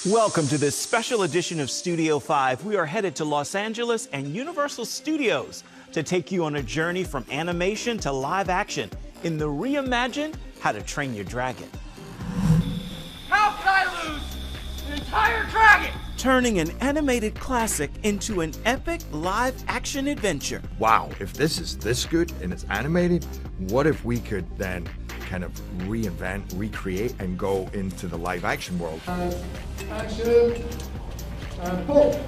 Welcome to this special edition of Studio 5. We are headed to Los Angeles and Universal Studios to take you on a journey from animation to live action in the reimagined How to Train Your Dragon. How could I lose an entire dragon? Turning an animated classic into an epic live action adventure. Wow, if this is this good and it's animated, what if we could then kind of reinvent, recreate, and go into the live action world? Action, and pull.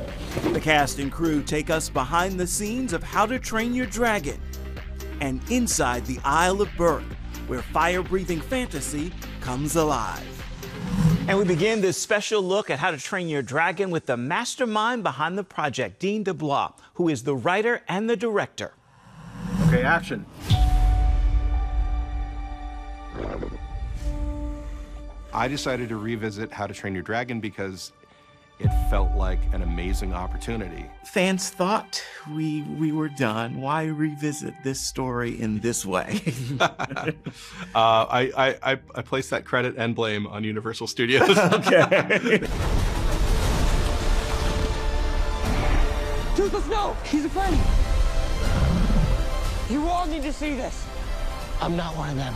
The cast and crew take us behind the scenes of How to Train Your Dragon and inside the Isle of Berk, where fire-breathing fantasy comes alive. And we begin this special look at How to Train Your Dragon with the mastermind behind the project, Dean DeBlois, who is the writer and the director. Okay, action. I decided to revisit How to Train Your Dragon because it felt like an amazing opportunity. Fans thought we were done. Why revisit this story in this way? I place that credit and blame on Universal Studios. Okay. Toothless, no! He's a friend! You all need to see this. I'm not one of them.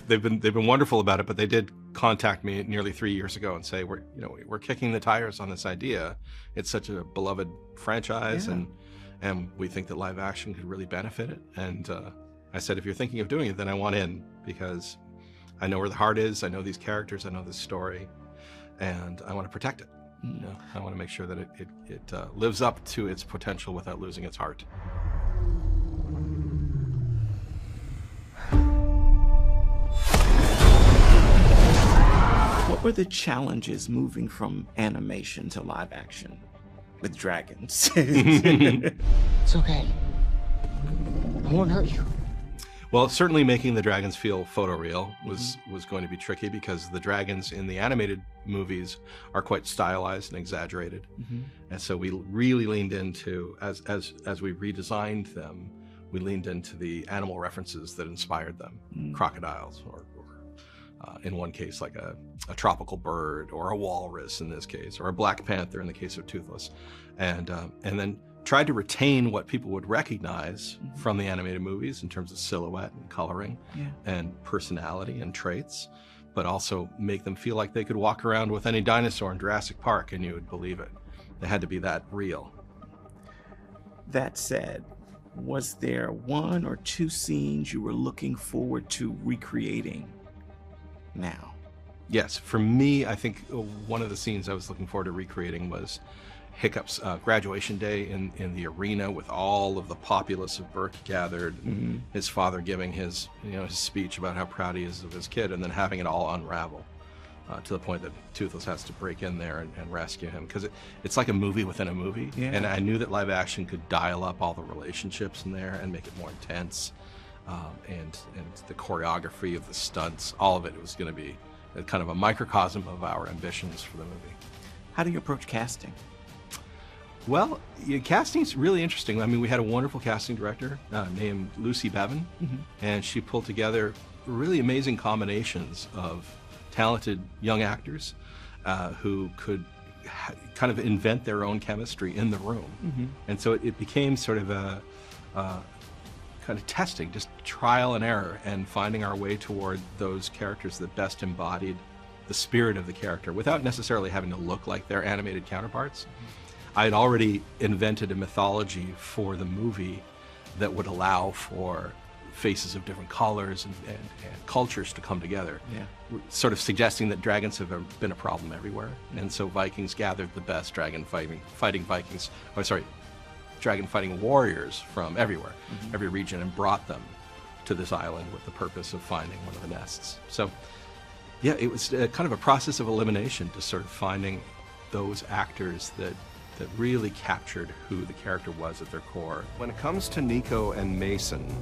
They've been wonderful about it, but they did contact me nearly 3 years ago and say we're kicking the tires on this idea. It's such a beloved franchise, Yeah. and we think that live action could really benefit it. And I said, if you're thinking of doing it, then I want in, because I know where the heart is. I know these characters. I know this story, and I want to protect it. You know, I want to make sure that it lives up to its potential without losing its heart. What were the challenges moving from animation to live action with dragons? It's okay. I won't hurt you. Well, certainly making the dragons feel photoreal was going to be tricky, because the dragons in the animated movies are quite stylized and exaggerated. And so we really leaned into, as we redesigned them, we leaned into the animal references that inspired them. Crocodiles, or in one case, like a tropical bird, or a walrus in this case, or a black panther in the case of Toothless. And then tried to retain what people would recognize from the animated movies in terms of silhouette and coloring and personality and traits, but also make them feel like they could walk around with any dinosaur in Jurassic Park and you would believe it. They had to be that real. That said, was there one or two scenes you were looking forward to recreating now? Yes, for me, I think one of the scenes I was looking forward to recreating was Hiccup's graduation day in the arena, with all of the populace of Berk gathered, his father giving his speech about how proud he is of his kid, and then having it all unravel to the point that Toothless has to break in there and rescue him, because it's like a movie within a movie. And I knew that live action could dial up all the relationships in there and make it more intense, and the choreography of the stunts, all of it was going to be a kind of a microcosm of our ambitions for the movie. How do you approach casting? Well, casting's really interesting. I mean, we had a wonderful casting director named Lucy Bevan, and she pulled together really amazing combinations of talented young actors who could kind of invent their own chemistry in the room. And so it became sort of a kind of testing, just trial and error, and finding our way toward those characters that best embodied the spirit of the character without necessarily having to look like their animated counterparts. I had already invented a mythology for the movie that would allow for faces of different colors and cultures to come together, sort of suggesting that dragons have been a problem everywhere. And so Vikings gathered the best dragon fighting warriors from everywhere, every region, and brought them to this island with the purpose of finding one of the nests. So yeah, it was kind of a process of elimination, to sort of finding those actors that really captured who the character was at their core. When it comes to Nico and Mason,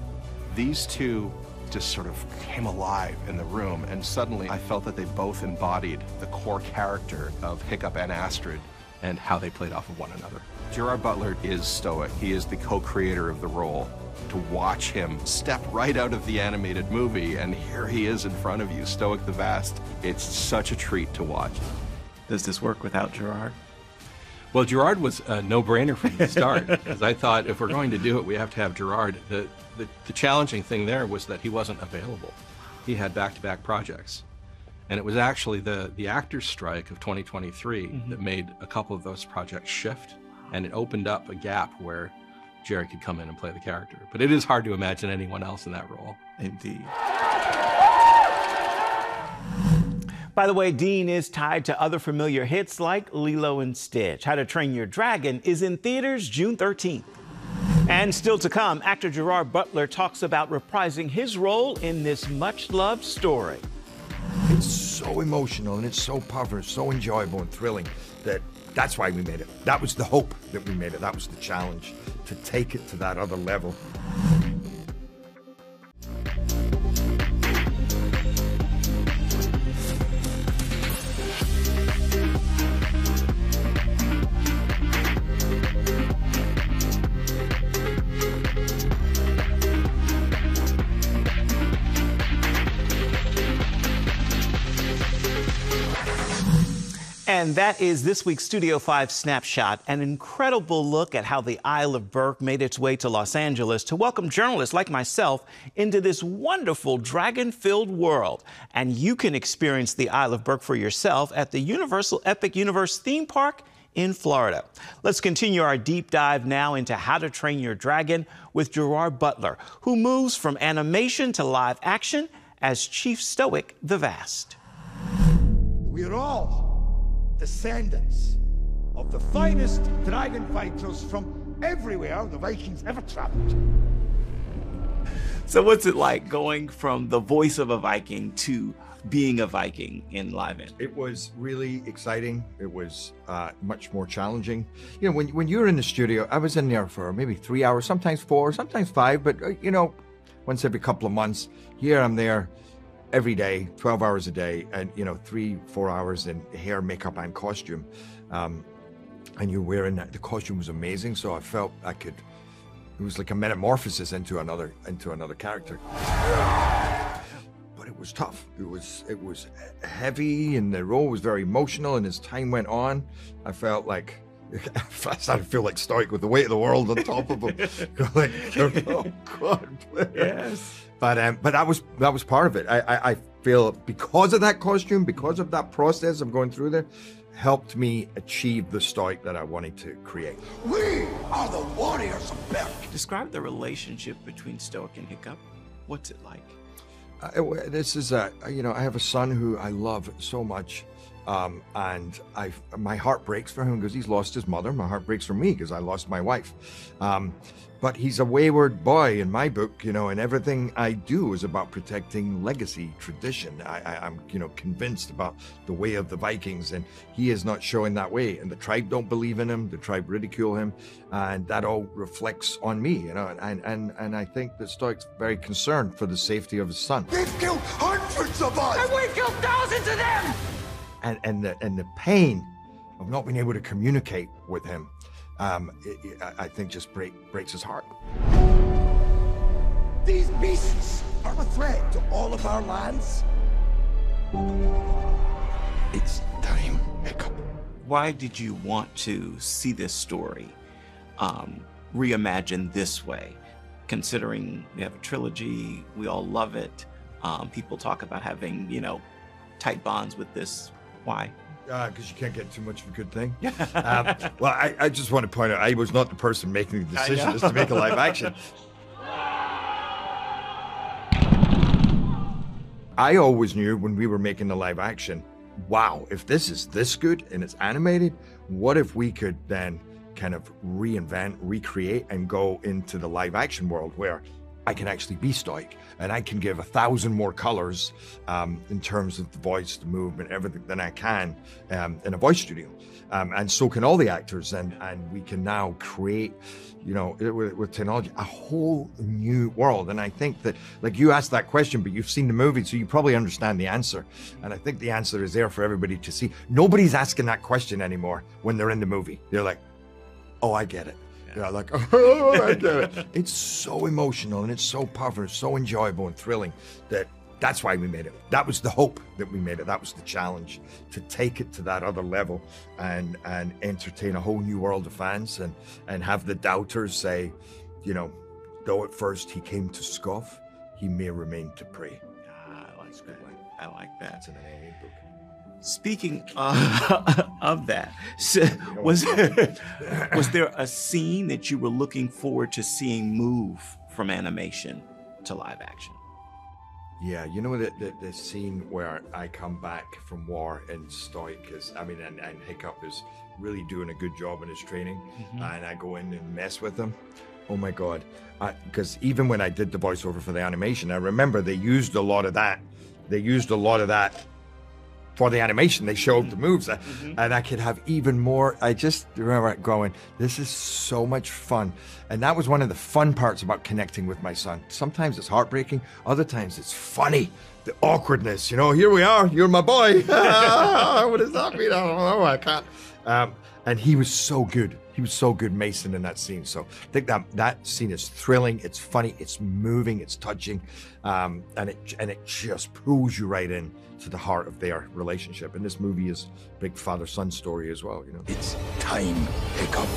these two just sort of came alive in the room, and suddenly I felt that they both embodied the core character of Hiccup and Astrid and how they played off of one another. Gerard Butler is Stoic. He is the co-creator of the role. To watch him step right out of the animated movie, and here he is in front of you, Stoic the Vast, it's such a treat to watch. Does this work without Gerard? Well, Gerard was a no-brainer from the start, because I thought if we're going to do it, we have to have Gerard. The challenging thing there was that he wasn't available. He had back-to-back projects. And it was actually the actors' strike of 2023 that made a couple of those projects shift, and it opened up a gap where Jerry could come in and play the character. But it is hard to imagine anyone else in that role. Indeed. By the way, Dean is tied to other familiar hits like Lilo and Stitch. How to Train Your Dragon is in theaters June 13th. And still to come, actor Gerard Butler talks about reprising his role in this much-loved story. It's so emotional and it's so powerful, so enjoyable and thrilling that's why we made it. That was the hope that we made it. That was the challenge, to take it to that other level. And that is this week's Studio 5 Snapshot, an incredible look at how the Isle of Burke made its way to Los Angeles to welcome journalists like myself into this wonderful dragon-filled world. And you can experience the Isle of Burke for yourself at the Universal Epic Universe theme park in Florida. Let's continue our deep dive now into How to Train Your Dragon with Gerard Butler, who moves from animation to live action as Chief Stoic the Vast. We're all descendants of the finest dragon fighters from everywhere the Vikings ever traveled. So what's it like going from the voice of a Viking to being a Viking in live-in? It was really exciting. It was much more challenging. You know, when you're in the studio, I was in there for maybe 3 hours, sometimes 4, sometimes 5, but you know, once every couple of months. Here I'm there every day, 12 hours a day, and you know, 3-4 hours in hair, makeup, and costume. And you're wearing that. The costume was amazing, so I felt I could. It was like a metamorphosis into another character. But it was tough. It was heavy, and the role was very emotional. And as time went on, I felt like I started to feel like Stoic with the weight of the world on top of him. Like, oh God, Yes. But that was part of it. I feel because of that costume, because of that process of going through there, helped me achieve the Stoic that I wanted to create. We are the warriors of Burke. Describe the relationship between Stoic and Hiccup. What's it like? This is you know, I have a son who I love so much. And my heart breaks for him because he's lost his mother. My heart breaks for me because I lost my wife. But he's a wayward boy in my book, you know, and everything I do is about protecting legacy, tradition. I'm, you know, convinced about the way of the Vikings, and he is not showing that way. And the tribe don't believe in him. The tribe ridicule him, and that all reflects on me, you know. And I think that Stoic's very concerned for the safety of his son. They've killed hundreds of us. And we killed thousands of them! And the pain of not being able to communicate with him, I think just breaks his heart. These beasts are a threat to all of our lands. It's time, Hiccup. Why did you want to see this story reimagined this way? Considering we have a trilogy, we all love it. People talk about having, you know, tight bonds with this. Why? Because you can't get too much of a good thing. Well, I just want to point out, I was not the person making the decision as to make a live action. I always knew when we were making the live action, wow, if this is this good and it's animated, what if we could then kind of reinvent, recreate, and go into the live action world where I can actually be Stoic, and I can give 1,000 more colors in terms of the voice, the movement, everything than I can in a voice studio. And so can all the actors, and we can now create, you know, with technology, a whole new world. And I think that, like, you asked that question, but you've seen the movie, so you probably understand the answer. And I think the answer is there for everybody to see. Nobody's asking that question anymore when they're in the movie. They're like, oh, I get it. Yeah, like, oh, I get it. It's so emotional and it's so powerful, it's so enjoyable and thrilling that That's why we made it. That was the hope that we made it. That was the challenge, to take it to that other level and entertain a whole new world of fans, and have the doubters say, you know, though at first he came to scoff, he may remain to pray. I like that. I like that. That's an AA book. Speaking of that, so was there a scene that you were looking forward to seeing move from animation to live action? Yeah, you know the scene where I come back from war in Stoic and Hiccup is really doing a good job in his training, and I go in and mess with him. Oh my God. Because even when I did the voiceover for the animation, I remember they used a lot of that. For the animation, they showed the moves, and I could have even more. I just remember going, this is so much fun. And that was one of the fun parts about connecting with my son. Sometimes it's heartbreaking, other times it's funny. The awkwardness, you know, here we are, you're my boy. What does that mean? I don't know, I can't. And he was so good. He was so good, Mason, in that scene. So I think that scene is thrilling, it's funny, it's moving, it's touching, and it just pulls you right in to the heart of their relationship. And this movie is a big father-son story as well, you know. It's time, Hiccup.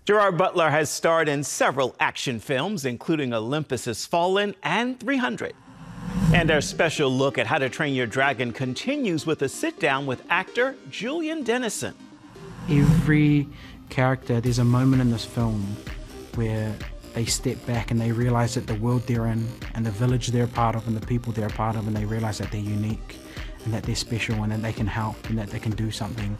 Gerard Butler has starred in several action films, including Olympus Has Fallen and 300. And our special look at How to Train Your Dragon continues with a sit-down with actor Julian Dennison. Every character, there's a moment in this film where they step back and they realize that the world they're in and the village they're a part of and the people they're a part of, and they realize that they're unique and that they're special and that they can help and that they can do something.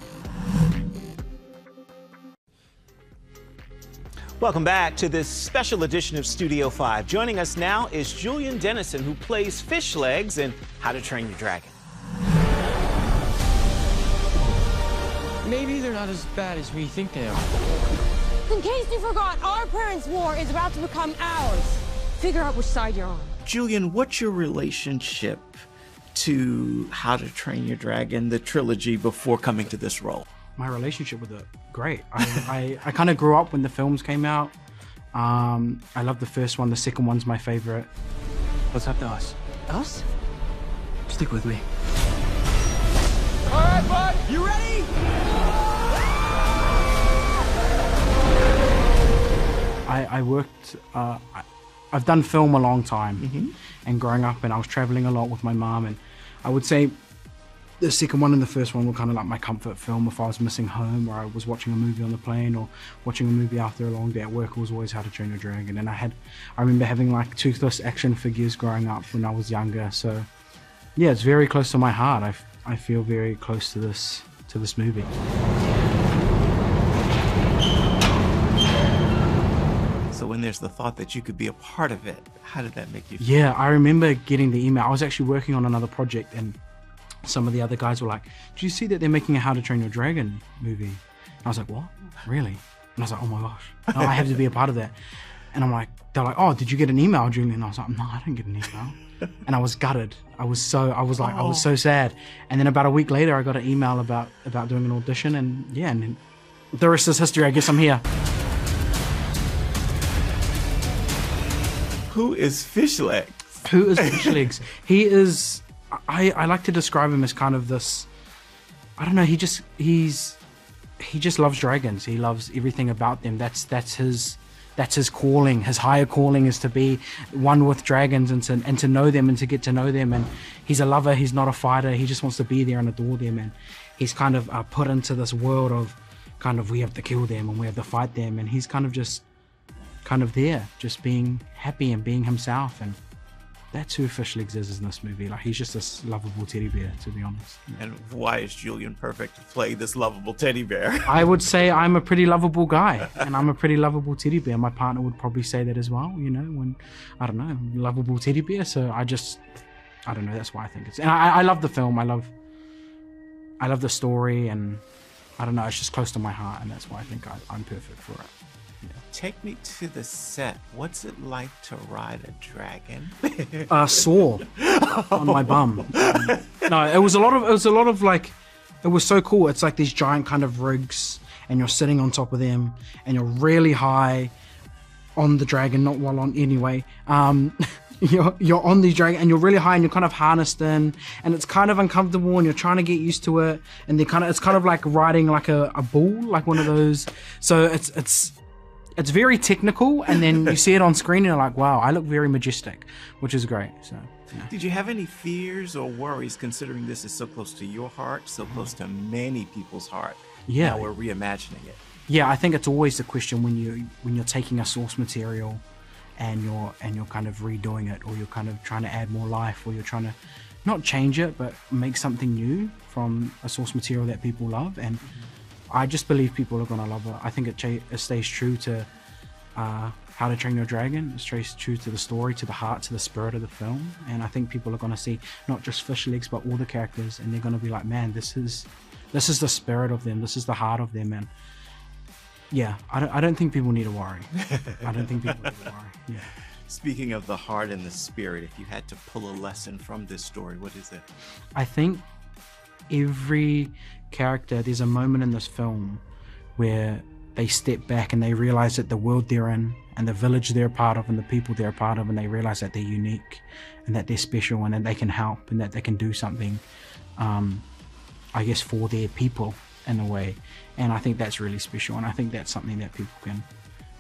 Welcome back to this special edition of Studio 5. Joining us now is Julian Dennison, who plays Fish Legs in How to Train Your Dragon. Maybe they're not as bad as we think they are. In case you forgot, our parents' war is about to become ours. Figure out which side you're on. Julian, what's your relationship to How to Train Your Dragon, the trilogy, before coming to this role? My relationship with it, great. I kind of grew up when the films came out. I love the first one. The second one's my favorite. What's up to us? Us? Stick with me. All right, bud, you ready? I worked, I've done film a long time, and growing up, and I was traveling a lot with my mom, and I would say the second one and the first one were kind of like my comfort film. If I was missing home, or I was watching a movie on the plane, or watching a movie after a long day at work, it was always How to Train Your Dragon. And I remember having like toothless action figures growing up when I was younger. So yeah, it's very close to my heart. I feel very close to this movie. So when there's the thought that you could be a part of it, how did that make you feel? Yeah, I remember getting the email. I was actually working on another project, and some of the other guys were like, "Do you see that they're making a How to Train Your Dragon movie?" And I was like, "What? Really?" And I was like, "Oh my gosh, no, I have to be a part of that." And I'm like, they're like, "Oh, did you get an email, Julian?" And I was like, "No, I didn't get an email." And I was gutted. I was so sad. And then about a week later, I got an email about doing an audition, and yeah, and the rest is history. I guess I'm here. Who is Fish Legs? Who is Fish Legs? He is, I like to describe him as kind of this, I don't know, he just loves dragons. He loves everything about them. That's his calling. His higher calling is to be one with dragons and to know them and to get to know them. And he's a lover, he's not a fighter. He just wants to be there and adore them. And he's kind of put into this world of kind of, we have to kill them and we have to fight them. And he's kind of there, just being happy and being himself. And that's who Fish Legs is in this movie. Like, he's just this lovable teddy bear, to be honest. And why is Julian perfect to play this lovable teddy bear? I would say I'm a pretty lovable guy, and I'm a pretty lovable teddy bear. My partner would probably say that as well, you know, when, I don't know, lovable teddy bear. So I don't know, that's why I think it's, and I love the film. I love the story, and I don't know, it's just close to my heart, and that's why I think I'm perfect for it. Yeah. Take me to the set. What's it like to ride a dragon? Sore on my bum. No, it was a lot of like, it was so cool. It's like these giant kind of rigs, and you're sitting on top of them, and you're really high on the dragon, not well on anyway. you're on these dragons and you're really high and you're kind of harnessed in, and it's kind of uncomfortable and you're trying to get used to it, and it's kind of like riding like a bull, like one of those. So it's very technical, and then you see it on screen and you're like, wow, I look very majestic, which is great. So yeah. Did you have any fears or worries, considering this is so close to your heart, so close to many people's heart? Yeah. Now we're reimagining it. Yeah, I think it's always the question when you're taking a source material and you're kind of redoing it, or you're kind of trying to add more life, or you're trying to not change it but make something new from a source material that people love. And I just believe people are going to love it. I think it stays true to How to Train Your Dragon. It stays true to the story, to the heart, to the spirit of the film. And I think people are going to see not just fish legs but all the characters, and they're going to be like, man, this is the spirit of them, this is the heart of them. And yeah, I don't think people need to worry. I don't think people need to worry. Yeah. Speaking of the heart and the spirit, if you had to pull a lesson from this story, what is it? I think every character, there's a moment in this film where they step back and they realize that the world they're in and the village they're a part of and the people they're a part of, and they realize that they're unique and that they're special and that they can help and that they can do something, I guess, for their people in a way. And I think that's really special, and I think that's something that people can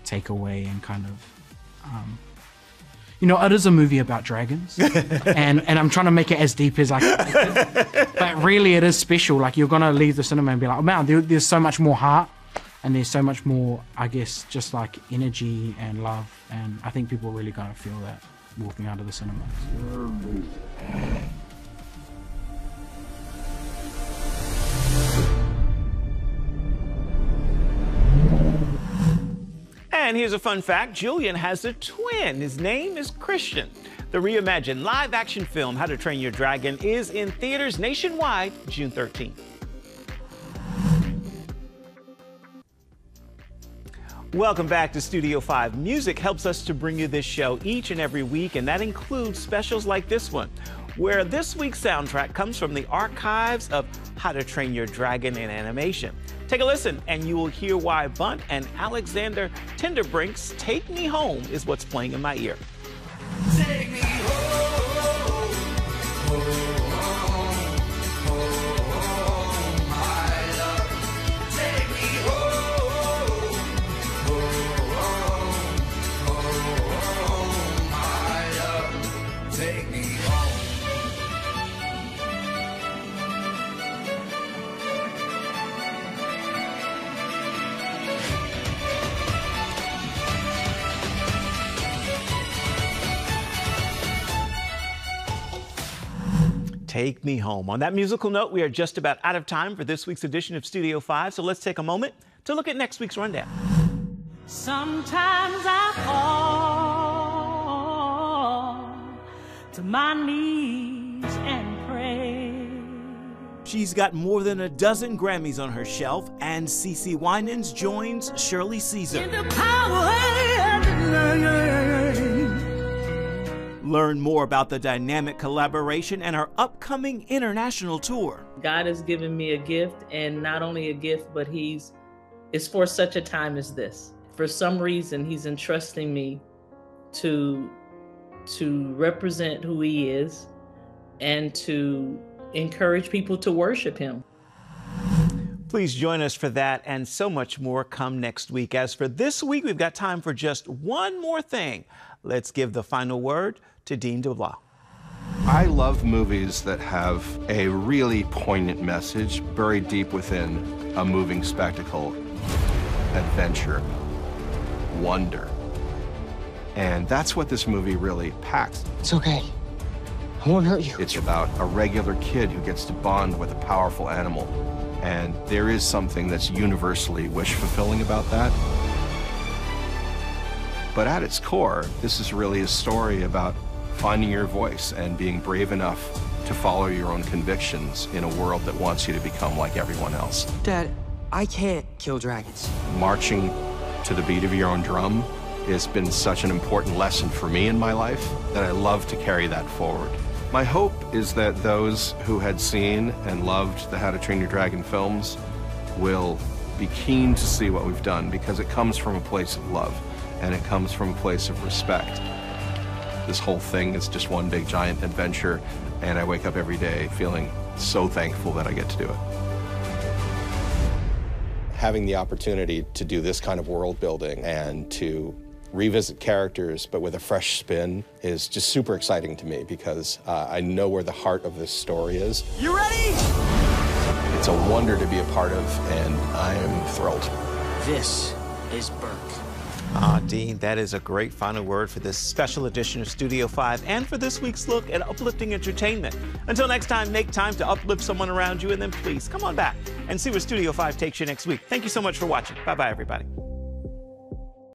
take away and kind of it is a movie about dragons, and I'm trying to make it as deep as I can. But really, it is special. Like, you're gonna leave the cinema and be like, oh man, there's so much more heart, and there's so much more, I guess, just like energy and love. And I think people are really gonna feel that walking out of the cinema. And here's a fun fact. Julian has a twin. His name is Christian. The reimagined live-action film, How to Train Your Dragon, is in theaters nationwide June 13th. Welcome back to Studio 5. Music helps us to bring you this show each and every week, and that includes specials like this one, where this week's soundtrack comes from the archives of How to Train Your Dragon in animation. Take a listen, and you will hear why Bunt and Alexander Tinderbrink's Take Me Home is what's playing in my ear. Take me home, my love. Take me home, my love. Take me home. Take Me Home. On that musical note, we are just about out of time for this week's edition of Studio 5, so let's take a moment to look at next week's rundown. Sometimes I fall to my knees and pray. She's got more than a dozen Grammys on her shelf, and CeCe Winans joins Shirley Caesar. In the power of the name. Learn more about the dynamic collaboration and her upcoming international tour. God has given me a gift, and not only a gift, but it's for such a time as this. For some reason, he's entrusting me to represent who he is and to encourage people to worship him. Please join us for that and so much more come next week. As for this week, we've got time for just one more thing. Let's give the final word to Dean DeBlois. I love movies that have a really poignant message buried deep within a moving spectacle, adventure, wonder. And that's what this movie really packs. It's okay. I won't hurt you. It's about a regular kid who gets to bond with a powerful animal. And there is something that's universally wish-fulfilling about that. But at its core, this is really a story about finding your voice and being brave enough to follow your own convictions in a world that wants you to become like everyone else. Dad, I can't kill dragons. Marching to the beat of your own drum has been such an important lesson for me in my life that I love to carry that forward. My hope is that those who had seen and loved the How to Train Your Dragon films will be keen to see what we've done, because it comes from a place of love and it comes from a place of respect. this whole thing is just one big giant adventure, and I wake up every day feeling so thankful that I get to do it. Having the opportunity to do this kind of world building and to revisit characters but with a fresh spin is just super exciting to me, because I know where the heart of this story is. You ready? It's a wonder to be a part of, and I am thrilled. This is Burke. Dean, that is a great final word for this special edition of Studio 5 and for this week's look at uplifting entertainment. Until next time, make time to uplift someone around you, and then please come on back and see where Studio 5 takes you next week. Thank you so much for watching. Bye-bye, everybody.